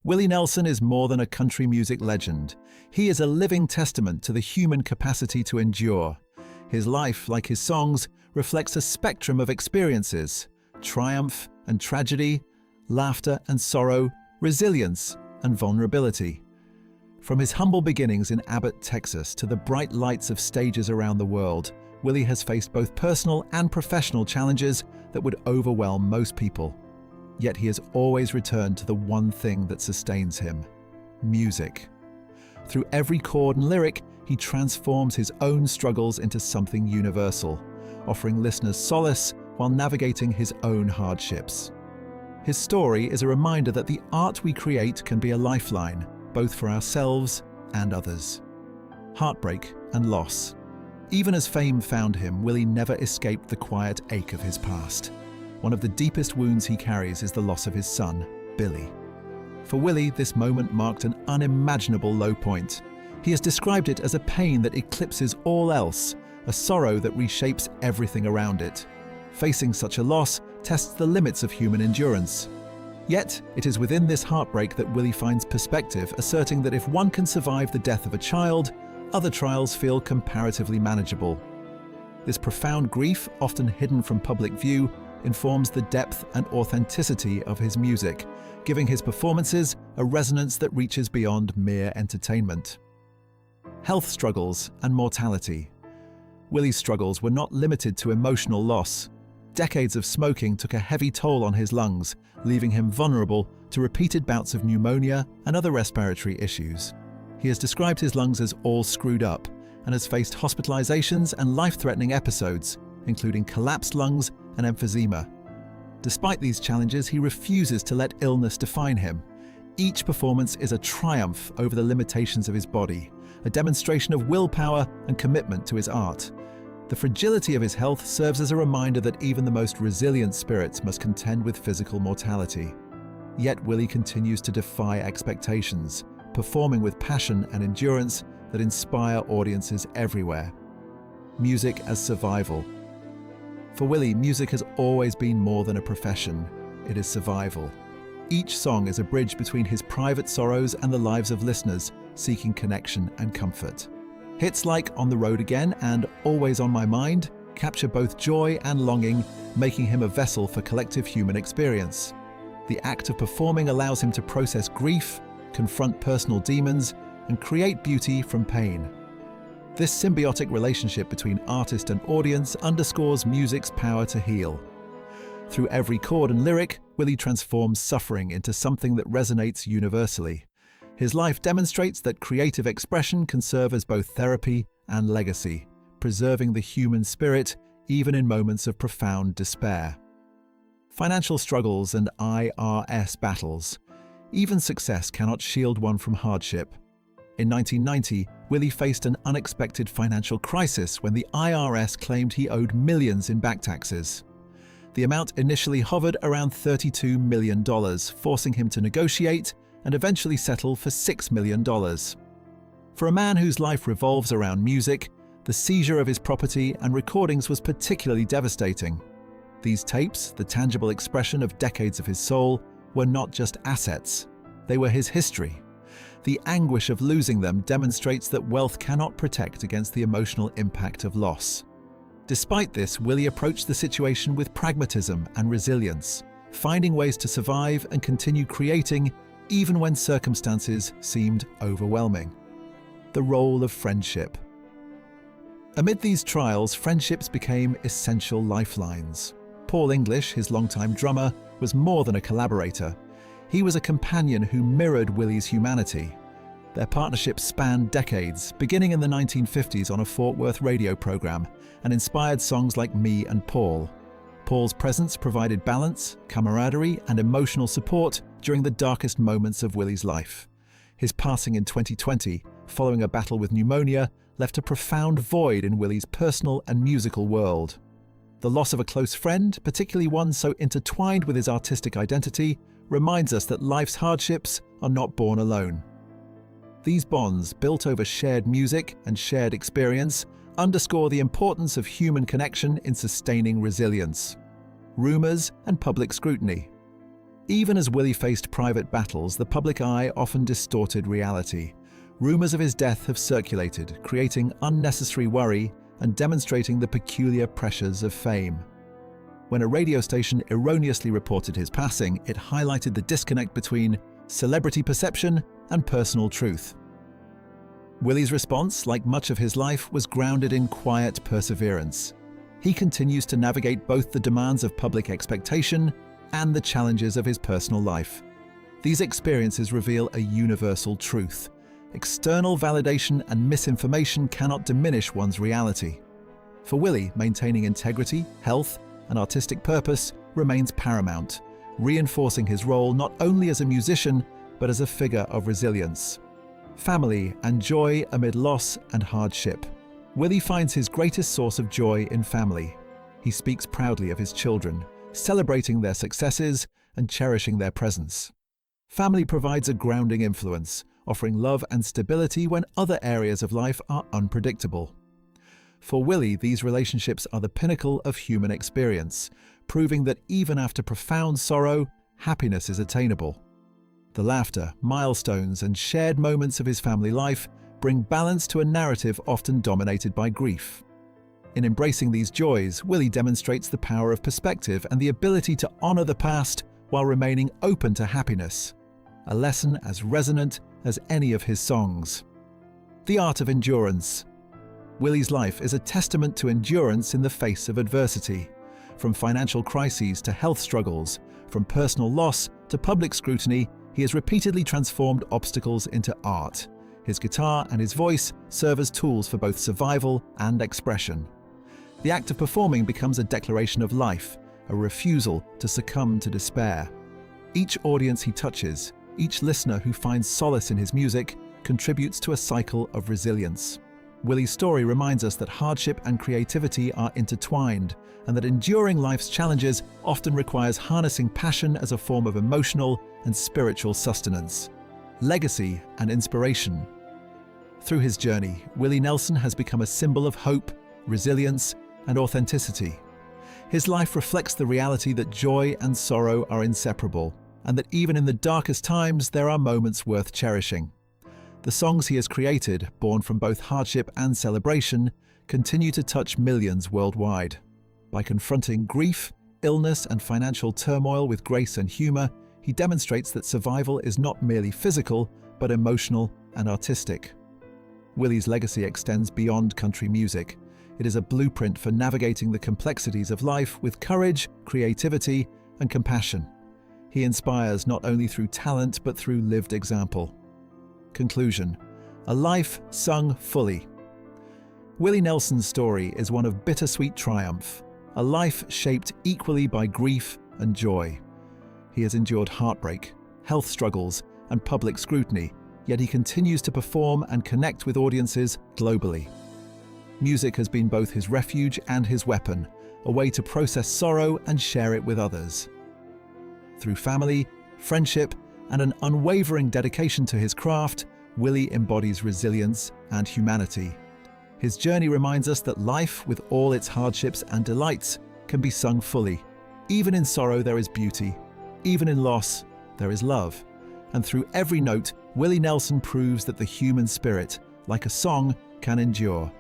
Willie Nelson is more than a country music legend. He is a living testament to the human capacity to endure. His life, like his songs, reflects a spectrum of experiences: triumph and tragedy, laughter and sorrow, resilience and vulnerability. From his humble beginnings in Abbott, Texas, to the bright lights of stages around the world, Willie has faced both personal and professional challenges that would overwhelm most people. Yet he has always returned to the one thing that sustains him: music. Through every chord and lyric, he transforms his own struggles into something universal, offering listeners solace while navigating his own hardships. His story is a reminder that the art we create can be a lifeline, both for ourselves and others. Heartbreak and loss. Even as fame found him, Willie never escaped the quiet ache of his past. One of the deepest wounds he carries is the loss of his son, Billy. For Willie, this moment marked an unimaginable low point. He has described it as a pain that eclipses all else, a sorrow that reshapes everything around it. Facing such a loss tests the limits of human endurance. Yet, it is within this heartbreak that Willie finds perspective, asserting that if one can survive the death of a child, other trials feel comparatively manageable. This profound grief, often hidden from public view, informs the depth and authenticity of his music, giving his performances a resonance that reaches beyond mere entertainment. Health struggles and mortality. Willie's struggles were not limited to emotional loss. Decades of smoking took a heavy toll on his lungs, leaving him vulnerable to repeated bouts of pneumonia and other respiratory issues. He has described his lungs as all screwed up and has faced hospitalizations and life-threatening episodes, including collapsed lungs and emphysema. Despite these challenges, he refuses to let illness define him. Each performance is a triumph over the limitations of his body, a demonstration of willpower and commitment to his art. The fragility of his health serves as a reminder that even the most resilient spirits must contend with physical mortality. Yet Willie continues to defy expectations, performing with passion and endurance that inspire audiences everywhere. Music as survival. For Willie, music has always been more than a profession. It is survival. Each song is a bridge between his private sorrows and the lives of listeners seeking connection and comfort. Hits like On the Road Again and Always on My Mind capture both joy and longing, making him a vessel for collective human experience. The act of performing allows him to process grief, confront personal demons, and create beauty from pain. This symbiotic relationship between artist and audience underscores music's power to heal. Through every chord and lyric, Willie transforms suffering into something that resonates universally. His life demonstrates that creative expression can serve as both therapy and legacy, preserving the human spirit even in moments of profound despair. Financial struggles and IRS battles. Even success cannot shield one from hardship. In 1990, Willie faced an unexpected financial crisis when the IRS claimed he owed millions in back taxes. The amount initially hovered around $32 million, forcing him to negotiate and eventually settle for $6 million. For a man whose life revolves around music, the seizure of his property and recordings was particularly devastating. These tapes, the tangible expression of decades of his soul, were not just assets. They were his history. The anguish of losing them demonstrates that wealth cannot protect against the emotional impact of loss. Despite this, Willie approached the situation with pragmatism and resilience, finding ways to survive and continue creating even when circumstances seemed overwhelming. The role of friendship. Amid these trials, friendships became essential lifelines. Paul English, his longtime drummer, was more than a collaborator. He was a companion who mirrored Willie's humanity. Their partnership spanned decades, beginning in the 1950s on a Fort Worth radio program, and inspired songs like Me and Paul. Paul's presence provided balance, camaraderie, and emotional support during the darkest moments of Willie's life. His passing in 2020, following a battle with pneumonia, left a profound void in Willie's personal and musical world. The loss of a close friend, particularly one so intertwined with his artistic identity, reminds us that life's hardships are not born alone. These bonds, built over shared music and shared experience, underscore the importance of human connection in sustaining resilience. Rumors and public scrutiny. Even as Willie faced private battles, the public eye often distorted reality. Rumors of his death have circulated, creating unnecessary worry and demonstrating the peculiar pressures of fame. When a radio station erroneously reported his passing, it highlighted the disconnect between celebrity perception and personal truth. Willie's response, like much of his life, was grounded in quiet perseverance. He continues to navigate both the demands of public expectation and the challenges of his personal life. These experiences reveal a universal truth. External validation and misinformation cannot diminish one's reality. For Willie, maintaining integrity, health, and artistic purpose remains paramount, reinforcing his role not only as a musician, but as a figure of resilience. Family and joy amid loss and hardship. Willie finds his greatest source of joy in family. He speaks proudly of his children, celebrating their successes and cherishing their presence. Family provides a grounding influence, offering love and stability when other areas of life are unpredictable. For Willie, these relationships are the pinnacle of human experience, proving that even after profound sorrow, happiness is attainable. The laughter, milestones, and shared moments of his family life bring balance to a narrative often dominated by grief. In embracing these joys, Willie demonstrates the power of perspective and the ability to honor the past while remaining open to happiness, a lesson as resonant as any of his songs. The art of endurance. Willie's life is a testament to endurance in the face of adversity. From financial crises to health struggles, from personal loss to public scrutiny, he has repeatedly transformed obstacles into art. His guitar and his voice serve as tools for both survival and expression. The act of performing becomes a declaration of life, a refusal to succumb to despair. Each audience he touches, each listener who finds solace in his music, contributes to a cycle of resilience. Willie's story reminds us that hardship and creativity are intertwined, and that enduring life's challenges often requires harnessing passion as a form of emotional and spiritual sustenance. Legacy and inspiration. Through his journey, Willie Nelson has become a symbol of hope, resilience, and authenticity. His life reflects the reality that joy and sorrow are inseparable, and that even in the darkest times there are moments worth cherishing. The songs he has created, born from both hardship and celebration, continue to touch millions worldwide. By confronting grief, illness, and financial turmoil with grace and humor, he demonstrates that survival is not merely physical, but emotional and artistic. Willie's legacy extends beyond country music. It is a blueprint for navigating the complexities of life with courage, creativity, and compassion. He inspires not only through talent, but through lived example. Conclusion: a life sung fully. Willie Nelson's story is one of bittersweet triumph, a life shaped equally by grief and joy. He has endured heartbreak, health struggles, and public scrutiny, yet he continues to perform and connect with audiences globally. Music has been both his refuge and his weapon, a way to process sorrow and share it with others. Through family, friendship, and an unwavering dedication to his craft, Willie embodies resilience and humanity. His journey reminds us that life, with all its hardships and delights, can be sung fully. Even in sorrow there is beauty. Even in loss, there is love. And through every note, Willie Nelson proves that the human spirit, like a song, can endure.